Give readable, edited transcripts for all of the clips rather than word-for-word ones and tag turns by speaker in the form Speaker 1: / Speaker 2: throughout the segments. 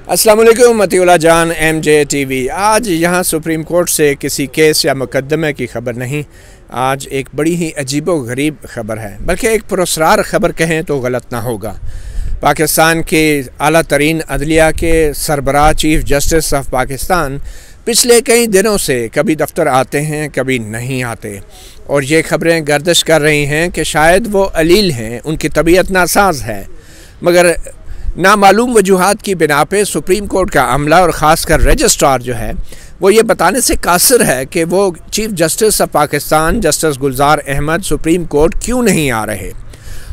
Speaker 1: अस्सलाम वालेकुम मतीउल्लाह जान MJTV। आज यहाँ सुप्रीम कोर्ट से किसी केस या मुकदमे की खबर नहीं, आज एक बड़ी ही अजीबो गरीब खबर है, बल्कि एक पुरस्कार खबर कहें तो गलत ना होगा। पाकिस्तान के आला तरीन अदलिया के सरबराह चीफ जस्टिस ऑफ पाकिस्तान पिछले कई दिनों से कभी दफ्तर आते हैं कभी नहीं आते, और ये खबरें गर्दिश कर रही हैं कि शायद वो अलील हैं, उनकी तबीयत नासाज है, मगर नामालूम वजूहात की बिना पे सुप्रीम कोर्ट का अमला और ख़ासकर रजिस्ट्रार जो है वो ये बताने से कासिर है कि वो chief justice of Pakistan justice Gulzar Ahmed supreme court क्यों नहीं आ रहे।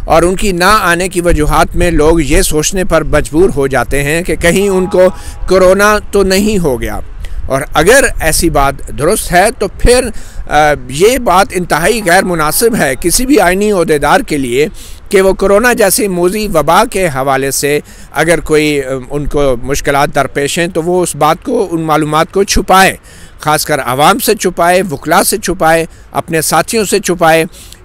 Speaker 1: और उनकी ना आने की वजूहात में लोग ये सोचने पर मजबूर हो जाते हैं कि कहीं उनको कोरोना तो नहीं हो गया, और अगर ऐसी बात दुरुस्त है तो फिर ये बात इंतहाई गैर मुनासिब है किसी भी आइनी ओहदेदार के लिए कि वो कोरोना जैसी मोज़ी वबा के हवाले से अगर कोई उनको मुश्किलात दरपेश हैं तो वो उस बात को, उन मालूमात को छुपाए, ख़ासकर आवाम से छुपाए, वकला से छुपाए, अपने साथियों से छुपाए,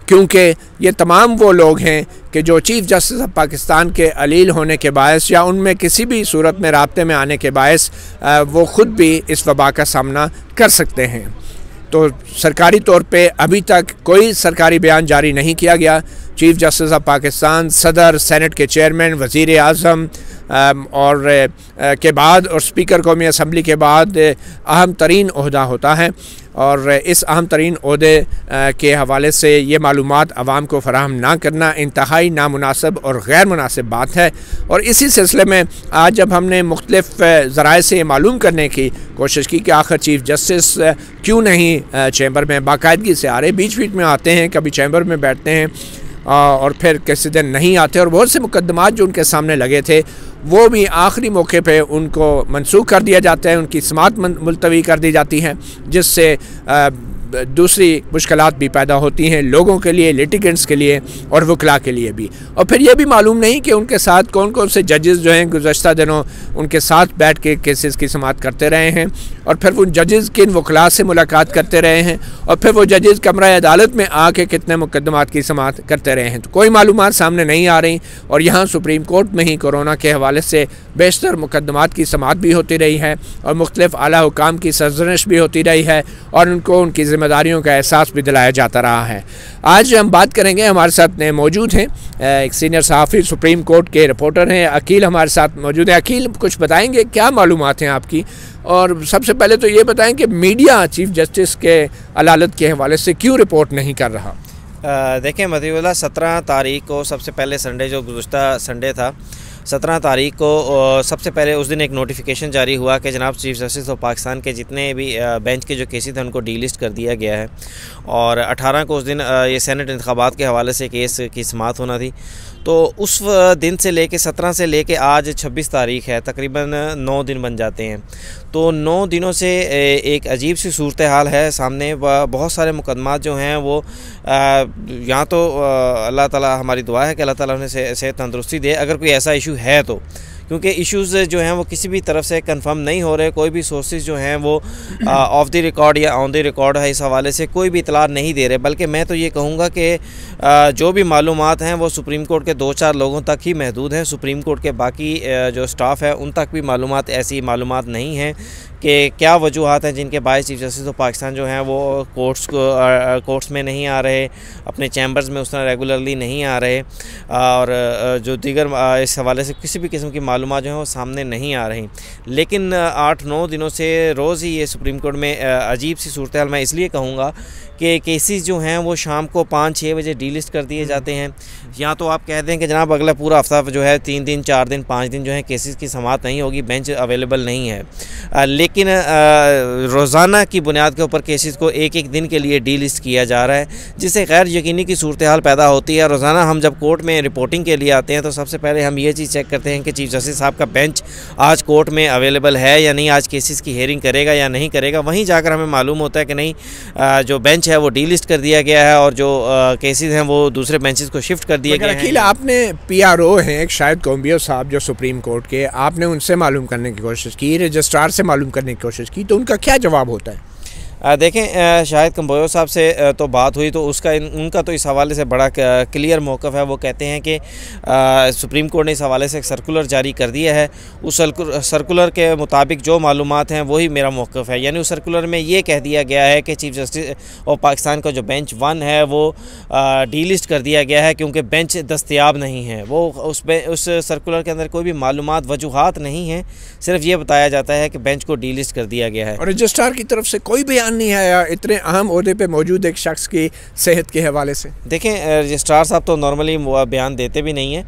Speaker 1: क्योंकि ये तमाम वो लोग हैं कि जो चीफ़ जस्टिस ऑफ पाकिस्तान के अलील होने के बायस या उनमें किसी भी सूरत में राब्ते में आने के बायस वो ख़ुद भी इस वबा का सामना कर सकते हैं। तो सरकारी तौर पे अभी तक कोई सरकारी बयान जारी नहीं किया गया। चीफ जस्टिस ऑफ पाकिस्तान सदर, सेनेट के चेयरमैन, वज़ीर आज़म और के बाद और स्पीकर कौमी असम्बली के बाद अहम तरीन ओहदा होता है, और इस अहम तरीन ओहदे के हवाले से ये मालूमात आवाम को फराहम ना करना इंतहाई नामुनासिब और गैर मुनासिब बात है। और इसी सिलसिले में आज जब हमने मुख्तलिफ़ ज़राए से मालूम करने की कोशिश की कि आखिर चीफ जस्टिस क्यों नहीं चैम्बर में बाकायदगी से आ रहे, बीच बीच में आते हैं, कभी चैम्बर में बैठते हैं और फिर किसी दिन नहीं आते, और बहुत से मुकदमात जो उनके सामने लगे थे वो भी आखिरी मौके पे उनको मनसूख कर दिया जाता है, उनकी समाअत मुलतवी कर दी जाती है, जिससे दूसरी मुश्किलात भी पैदा होती हैं लोगों के लिए, लिटिगेंट्स के लिए और वकला के लिए भी। और फिर ये भी मालूम नहीं कि उनके साथ कौन कौन से जजेस जो हैं गुज़श्ता दिनों उनके साथ बैठ के केसेस की समाअत करते रहे हैं, और फिर वो जजेस किन वकला से मुलाकात करते रहे हैं, और फिर वो जजेस कमरा अदालत में आके कितने मुकदमात की समाअत करते रहे हैं। तो कोई मालूमात सामने नहीं आ रही, और यहाँ सुप्रीम कोर्ट में ही कोरोना के हवाले से बेशतर मुकदमात की समाअत भी होती रही है, और मुख्तलिफ़ आला हुकाम की सरजनिश भी होती रही है, और उनको उनकी ज़िम्मेदारियों का एहसास भी दिलाया जाता रहा है। आज हम बात करेंगे, हमारे साथ मौजूद हैं एक सीनियर सहाफ़ी, सुप्रीम कोर्ट के रिपोर्टर हैं, अकील हमारे साथ मौजूद है। अकील, कुछ बताएंगे क्या मालूमात हैं आपकी? और सबसे पहले तो ये बताएं कि मीडिया चीफ जस्टिस के अदालत के हवाले से क्यों रिपोर्ट नहीं कर रहा?
Speaker 2: देखें मतीउल्लाह, 17 तारीख को सबसे पहले संडे, जो गुज़श्ता संडे था, 17 तारीख को सबसे पहले उस दिन एक नोटिफिकेशन जारी हुआ कि जनाब चीफ जस्टिस ऑफ पाकिस्तान के जितने भी बेंच के जो केसेस थे उनको डीलिस्ट कर दिया गया है, और 18 को उस दिन ये सेनेट इंतखाबात के हवाले से केस की समाअत होना थी। तो उस दिन से लेके 17 से लेके आज 26 तारीख है, तकरीबन 9 दिन बन जाते हैं। तो 9 दिनों से एक अजीब सी सूरत हाल है सामने। बहुत सारे मुकदमात जो हैं वो यहाँ तो अल्लाह ताला, हमारी दुआ है कि अल्लाह ताला उन्हें सेहत तंदुरुस्ती दे अगर कोई ऐसा इशू है तो, क्योंकि इश्यूज़ जो हैं वो किसी भी तरफ से कंफर्म नहीं हो रहे, कोई भी सोर्सेज जो हैं वो ऑफ द रिकॉर्ड या ऑन द रिकॉर्ड है, इस हवाले से कोई भी इतला नहीं दे रहे। बल्कि मैं तो ये कहूँगा कि जो भी मालूमात हैं वो सुप्रीम कोर्ट के 2-4 लोगों तक ही महदूद हैं। सुप्रीम कोर्ट के बाकी जो स्टाफ है उन तक भी मालूमात, ऐसी मालूमात नहीं हैं कि क्या वजूहात हैं जिनके बायस चीफ जस्टिस ऑफ पाकिस्तान जो हैं वो कोर्ट्स में नहीं आ रहे, अपने चैम्बर्स में उस तरह रेगुलरली नहीं आ रहे, और जो दीगर इस हवाले से किसी भी किस्म की मालूमात जो हैं वो सामने नहीं आ रही। लेकिन 8-9 दिनों से रोज़ ही ये सुप्रीम कोर्ट में अजीब सी सूरत हाल, मैं इसलिए कहूँगा कि केसेस जो हैं वो शाम को 5-6 बजे डीलिस्ट कर दिए जाते हैं। या तो आप कह दें कि जनाब अगला पूरा हफ्ता जो है 3 दिन, 4 दिन, 5 दिन जो है केसेस की समाअत नहीं होगी, बेंच अवेलेबल नहीं है। लेकिन रोज़ाना की बुनियाद के ऊपर केसेस को एक दिन के लिए डीलिस्ट किया जा रहा है, जिससे गैर यकीनी की सूरत हाल पैदा होती है। रोज़ाना हम जब कोर्ट में रिपोर्टिंग के लिए आते हैं तो सबसे पहले हम ये चीज़ चेक करते हैं कि चीफ जस्टिस साहब का बेंच आज कोर्ट में अवेलेबल है या नहीं, आज केसेस की हेयरिंग करेगा या नहीं करेगा। वहीं जाकर हमें मालूम होता है कि नहीं, जो बेंच है वो डीलिस्ट कर दिया गया है, और जो केसेस हैं वो दूसरे बेंचेस को शिफ्ट कर दिए गए हैं।
Speaker 1: अकील, आपने PRO हैं एक शायद कोम्बियो साहब जो सुप्रीम कोर्ट के, आपने उनसे मालूम करने की कोशिश की, रजिस्ट्रार से मालूम करने की कोशिश की, तो उनका क्या जवाब होता है?
Speaker 2: देखें, शाहिद कंबोयो साहब से तो बात हुई तो उनका तो इस हवाले से बड़ा क्लियर मौक़िफ़ है। वो कहते हैं कि सुप्रीम कोर्ट ने इस हवाले से एक सर्कुलर जारी कर दिया है। उस सर्कुलर के मुताबिक जो मालूमात हैं वही मेरा मौक़िफ़ है। यानी उस सर्कुलर में ये कह दिया गया है कि चीफ़ जस्टिस ऑफ पाकिस्तान का जो बेंच 1 है वो डीलिस्ट कर दिया गया है क्योंकि बेंच दस्तयाब नहीं है। वो उस सर्कुलर के अंदर कोई भी मालूमात वजूहात नहीं हैं, सिर्फ ये बताया जाता है कि बेंच को डीलिस्ट कर दिया गया है।
Speaker 1: और रजिस्ट्रार की तरफ से कोई बयान नहीं आया इतने अहम ओहदे पे मौजूद एक शख्स की सेहत के हवाले से।
Speaker 2: देखें, रजिस्ट्रार साहब तो नॉर्मली बयान देते भी नहीं हैं,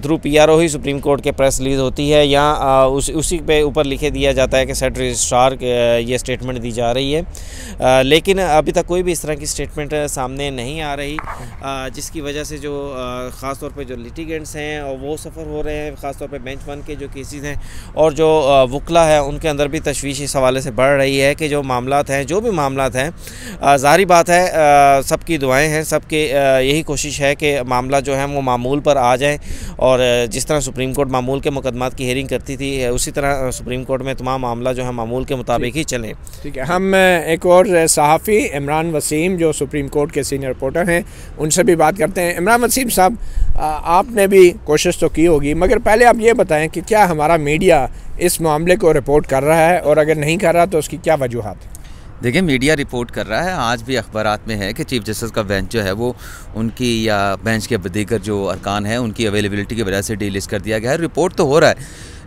Speaker 2: थ्रू PRO ही सुप्रीम कोर्ट के प्रेस रिलीज़ होती है या उसी पे ऊपर लिखे दिया जाता है कि सेट रजिस्ट्रार ये स्टेटमेंट दी जा रही है। लेकिन अभी तक कोई भी इस तरह की स्टेटमेंट सामने नहीं आ रही, जिसकी वजह से जो ख़ास तौर पे जो लिटिगेंट्स हैं और वो सफ़र हो रहे हैं, ख़ास तौर पे बेंच 1 के जो केसेस हैं और जो वकला है उनके अंदर भी तशवीश इस हवाले से बढ़ रही है कि जो मामलात हैं, जो भी मामलात हैं, ज़ाहिर बात है सबकी दुआएँ हैं, सबके यही कोशिश है कि मामला जो है वो मामूल पर आ जाए और जिस तरह सुप्रीम कोर्ट मामूल के मुकदमात की हेयरिंग करती थी उसी तरह सुप्रीम कोर्ट में तमाम मामला जो है मामूल के मुताबिक ही चले।
Speaker 1: ठीक है, हम एक और सहाफ़ी इमरान वसीम जो सुप्रीम कोर्ट के सीनियर रिपोर्टर हैं उनसे भी बात करते हैं। इमरान वसीम साहब, आपने भी कोशिश तो की होगी, मगर पहले आप ये बताएं कि क्या हमारा मीडिया इस मामले को रिपोर्ट कर रहा है और अगर नहीं कर रहा तो उसकी क्या वजूहात है?
Speaker 3: देखिए, मीडिया रिपोर्ट कर रहा है, आज भी अखबारात में है कि चीफ़ जस्टिस का बेंच जो है वो उनकी या बेंच के दीगर जो अरकान हैं उनकी अवेलेबिलिटी की वजह से डीलिस्ट कर दिया गया है। रिपोर्ट तो हो रहा है,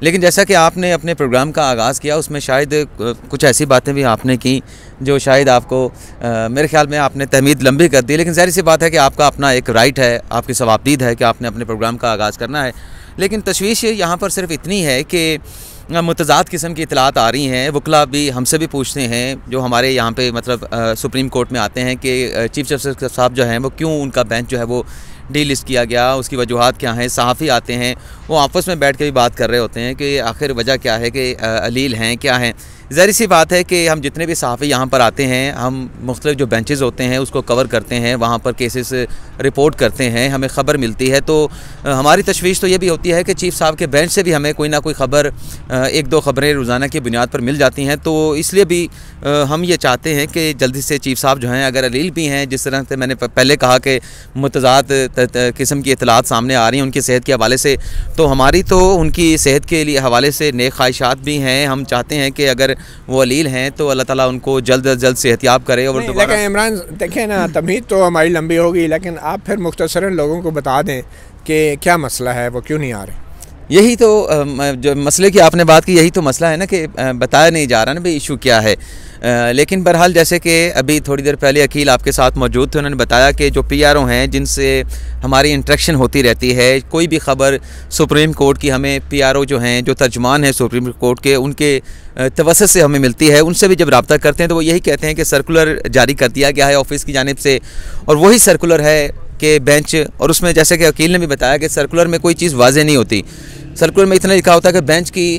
Speaker 3: लेकिन जैसा कि आपने अपने प्रोग्राम का आगाज़ किया उसमें शायद कुछ ऐसी बातें भी आपने की जो शायद आपको मेरे ख्याल में आपने तहमीद लंबी कर दी, लेकिन ज़ाहिर सी बात है कि आपका अपना एक राइट है, आपकी सवाबदीद है कि आपने अपने प्रोग्राम का आगाज़ करना है। लेकिन तशवीश यहाँ पर सिर्फ इतनी है कि मुतज़ाद किस्म की इतलात आ रही हैं, वकला भी हमसे भी पूछते हैं जो हमारे यहाँ पे मतलब सुप्रीम कोर्ट में आते हैं कि चीफ़ जस्टिस साहब जो हैं वो क्यों उनका बेंच जो है वो डीलिस्ट किया गया, उसकी वजूहात क्या हैं। सहाफ़ी आते हैं, वो आपस में बैठ के भी बात कर रहे होते हैं कि आखिर वजह क्या है कि अलील हैं क्या हैं। ज़ाहिर सी बात है कि हम जितने भी सहाफ़ी यहाँ पर आते हैं, हम मुख्तलिफ जो बेंचेस होते हैं उसको कवर करते हैं, वहाँ पर केसेस रिपोर्ट करते हैं, हमें ख़बर मिलती है। तो हमारी तशवीश तो ये भी होती है कि चीफ़ साहब के बेंच से भी हमें कोई ना कोई ख़बर, एक दो ख़बरें रोज़ाना की बुनियाद पर मिल जाती हैं। तो इसलिए भी हम ये चाहते हैं कि जल्दी से चीफ़ साहब जो हैं, अगर अलील भी हैं, जिस तरह से मैंने पहले कहा कि मुतज़ाद किस्म की इतलात सामने आ रही हैं उनकी सेहत के हवाले से, तो हमारी तो उनकी सेहत के लिए हवाले से नेक ख्वाहिशात भी हैं। हम चाहते हैं कि अगर वो अलील हैं तो अल्लाह ताला उनको जल्द अज जल्द सेहतियाब करे। और
Speaker 1: लेकिन इमरान देखें ना, तमीद तो हमारी लंबी होगी, लेकिन आप फिर मुख्तसरन लोगों को बता दें कि क्या मसला है, वो क्यों नहीं आ रहे।
Speaker 3: यही तो जो मसले की आपने बात की, यही तो मसला है ना कि बताया नहीं जा रहा ना भाई इशू क्या है। लेकिन बहरहाल जैसे कि अभी थोड़ी देर पहले अकील आपके साथ मौजूद थे, उन्होंने बताया कि जो PRO हैं जिनसे हमारी इंटरेक्शन होती रहती है, कोई भी ख़बर सुप्रीम कोर्ट की हमें PRO जो हैं, जो तर्जुमान हैं सुप्रीम कोर्ट के, उनके तवस्सुत से हमें मिलती है। उनसे भी जब रब्ता करते हैं तो वो यही कहते हैं कि सर्कुलर जारी कर दिया गया है ऑफिस की जानिब से, और वही सर्कुलर है कि बेंच, और उसमें जैसे कि वकील ने भी बताया कि सर्कुलर में कोई चीज़ वाज़ेह नहीं होती। सर्कुलर में इतना लिखा होता है कि बेंच की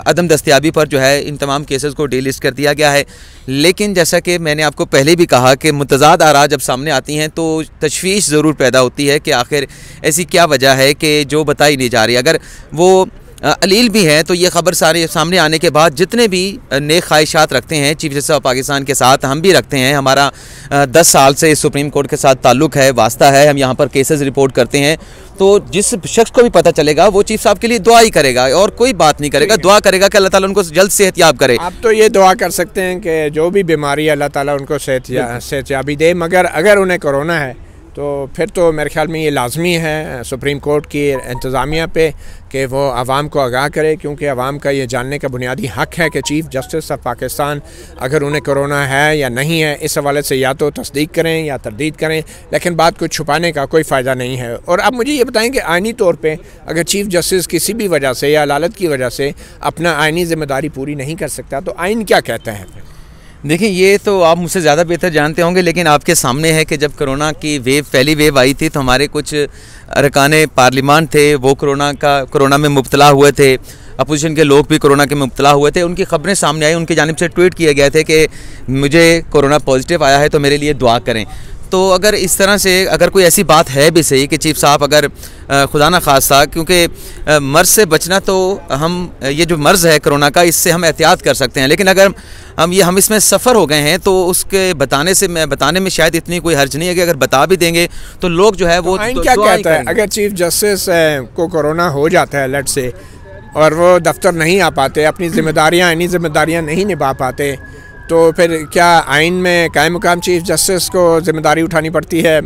Speaker 3: अदम दस्तयाबी पर जो है इन तमाम केसेस को डीलिस्ट कर दिया गया है। लेकिन जैसा कि मैंने आपको पहले भी कहा कि मुतज़ाद आरा जब सामने आती हैं तो तशवीश ज़रूर पैदा होती है कि आखिर ऐसी क्या वजह है कि जो बताई नहीं जा रही। अगर वो अलील भी हैं तो ये ख़बर सारे सामने आने के बाद जितने भी नेक ख्वाहिशात रखते हैं चीफ़ जस्टिस ऑफ पाकिस्तान के साथ, हम भी रखते हैं, हमारा 10 साल से सुप्रीम कोर्ट के साथ ताल्लुक़ है, वास्ता है, हम यहाँ पर केसेस रिपोर्ट करते हैं, तो जिस शख्स को भी पता चलेगा वो चीफ़ साहब के लिए दुआ ही करेगा और कोई बात नहीं करेगा, दुआ करेगा कि अल्लाह ताला उनको जल्द सेहतयाब करे।
Speaker 1: आप तो ये दुआ कर सकते हैं कि जो भी बीमारी है अल्लाह ताला उनको सेहतयाबी दे, मगर अगर उन्हें कोरोना है तो फिर तो मेरे ख्याल में ये लाजमी है सुप्रीम कोर्ट की इंतज़ामिया पे कि वो आवाम को आगाह करे, क्योंकि आवाम का ये जानने का बुनियादी हक़ है कि चीफ़ जस्टिस ऑफ पाकिस्तान अगर उन्हें कोरोना है या नहीं है, इस हवाले से या तो तस्दीक करें या तरदीद करें, लेकिन बात को छुपाने का कोई फ़ायदा नहीं है। और अब मुझे ये बताएं कि आइनी तौर पर अगर चीफ़ जस्टिस किसी भी वजह से या अदालत की वजह से अपना आइनी ज़िम्मेदारी पूरी नहीं कर सकता तो आइन क्या कहता है?
Speaker 3: देखिए, ये तो आप मुझसे ज़्यादा बेहतर जानते होंगे, लेकिन आपके सामने है कि जब कोरोना की पहली वेव आई थी तो हमारे कुछ अरकाने पार्लिमान थे, वो कोरोना में मुब्तला हुए थे, अपोजिशन के लोग भी कोरोना के मुब्तला हुए थे, उनकी ख़बरें सामने आई, उनकी जानिब से ट्वीट किए गए थे कि मुझे कोरोना पॉजिटिव आया है तो मेरे लिए दुआ करें। तो अगर इस तरह से अगर कोई ऐसी बात है भी सही कि चीफ साहब अगर खुदा ना खास्ता, क्योंकि मर्ज़ से बचना तो हम ये जो मर्ज़ है कोरोना का, इससे हम एहतियात कर सकते हैं, लेकिन अगर हम इसमें सफ़र हो गए हैं तो उसके बताने में शायद इतनी कोई हर्ज नहीं है कि अगर बता भी देंगे तो लोग जो है वो
Speaker 1: आइन क्या कहता है अगर चीफ जस्टिस को कोरोना हो जाता है लेट से और वो दफ्तर नहीं आ पाते, अपनी इन्हीं जिम्मेदारियाँ नहीं निभा पाते, तो फिर क्या आइन में कायम मुकाम चीफ जस्टिस को जिम्मेदारी उठानी पड़ती है?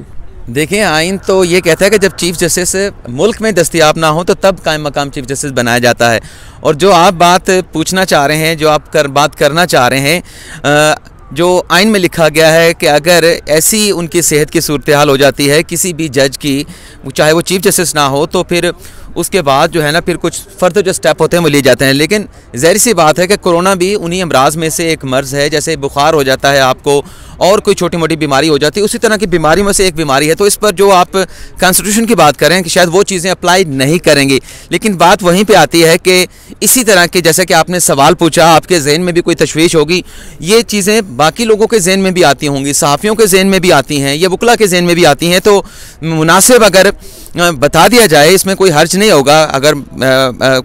Speaker 3: देखिए, आइन तो ये कहता है कि जब चीफ जस्टिस मुल्क में दस्तयाब ना हो तो तब कायम मकाम चीफ जस्टिस बनाया जाता है। और जो आप बात पूछना चाह रहे हैं, जो आप बात करना चाह रहे हैं, जो आइन में लिखा गया है कि अगर ऐसी उनकी सेहत की सूरत हाल हो जाती है किसी भी जज की, चाहे वो चीफ जस्टिस ना हो, तो फिर उसके बाद जो है ना फिर कुछ फर्दर जो स्टेप होते हैं वो लिए जाते हैं। लेकिन ज़ाहिर सी बात है कि कोरोना भी उन्हीं अमराज में से एक मर्ज़ है। जैसे बुखार हो जाता है आपको और कोई छोटी मोटी बीमारी हो जाती है, उसी तरह की बीमारी में से एक बीमारी है। तो इस पर जो आप कॉन्स्टिट्यूशन की बात करें कि शायद वो चीज़ें अप्लाई नहीं करेंगी, लेकिन बात वहीं पे आती है कि इसी तरह के, जैसे कि आपने सवाल पूछा, आपके जहन में भी कोई तशवीश होगी, ये चीज़ें बाकी लोगों के जहन में भी आती होंगी, सहाफ़ियों के जहन में भी आती हैं, या वकला के जहन में भी आती हैं। तो मुनासिब अगर बता दिया जाए, इसमें कोई हर्ज नहीं होगा। अगर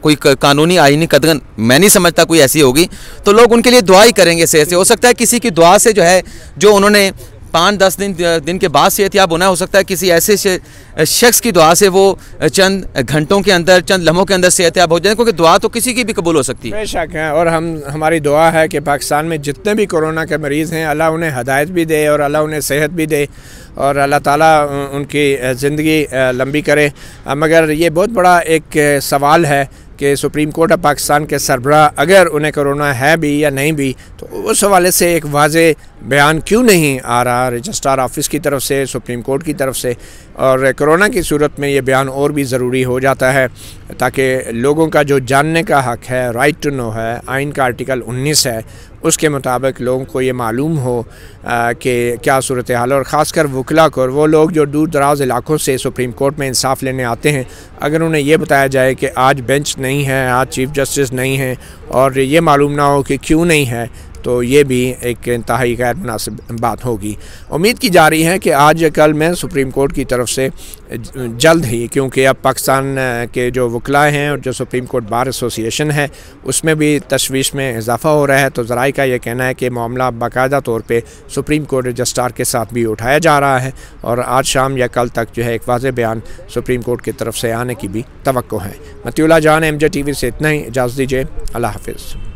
Speaker 3: कोई कानूनी आईनी कदम मैं नहीं समझता कोई ऐसी होगी तो लोग उनके लिए दुआ ही करेंगे। सेहत से हो सकता है किसी की दुआ से जो है, जो उन्होंने 5-10 दिन के बाद सेहतयाब होना, हो सकता है किसी ऐसे शख्स की दुआ से वो चंद घंटों के अंदर, चंद लम्हों के अंदर सेहतयाब हो जाए, क्योंकि दुआ तो किसी की भी कबूल हो सकती है।
Speaker 1: बेशक है, और हमारी दुआ है कि पाकिस्तान में जितने भी कोरोना के मरीज़ हैं, अल्लाह उन्हें हदायत भी दे और अल्लाह उन्हें सेहत भी दे और अल्लाह ताला उनकी ज़िंदगी लंबी करे। मगर ये बहुत बड़ा एक सवाल है कि सुप्रीम कोर्ट ऑफ पाकिस्तान के सरबराह अगर उन्हें कोरोना है भी या नहीं भी, तो उस हवाले से एक वाज़े बयान क्यों नहीं आ रहा रजिस्ट्रार ऑफिस की तरफ से, सुप्रीम कोर्ट की तरफ से? और कोरोना की सूरत में ये बयान और भी ज़रूरी हो जाता है ताकि लोगों का जो जानने का हक़ है, राइट टू नो है, आइन का आर्टिकल 19 है, उसके मुताबिक लोगों को ये मालूम हो कि क्या सूरत हाल है। और ख़ासकर वकला को, और वो लोग जो दूर दराज इलाकों से सुप्रीम कोर्ट में इंसाफ लेने आते हैं, अगर उन्हें ये बताया जाए कि आज बेंच नहीं है, आज चीफ जस्टिस नहीं है, और ये मालूम ना हो कि क्यों नहीं है, तो ये भी एक इंतहाई गैर मुनासिब बात होगी। उम्मीद की जा रही है कि आज या कल में सुप्रीम कोर्ट की तरफ से जल्द ही, क्योंकि अब पाकिस्तान के जो वकला हैं और जो सुप्रीम कोर्ट बार एसोसिएशन है उसमें भी तशवीश में इजाफ़ा हो रहा है, तो ज़राई का ये कहना है कि मामला बाकायदा तौर पे सुप्रीम कोर्ट रजिस्ट्रार के साथ भी उठाया जा रहा है और आज शाम या कल तक जो है एक वाज़ेह बयान सुप्रीम कोर्ट की तरफ से आने की भी तवक्को है। मतीउल्लाह जान, MJ TV से इतना ही, इजाज़त दीजिए, अल्लाह हाफ़िज़।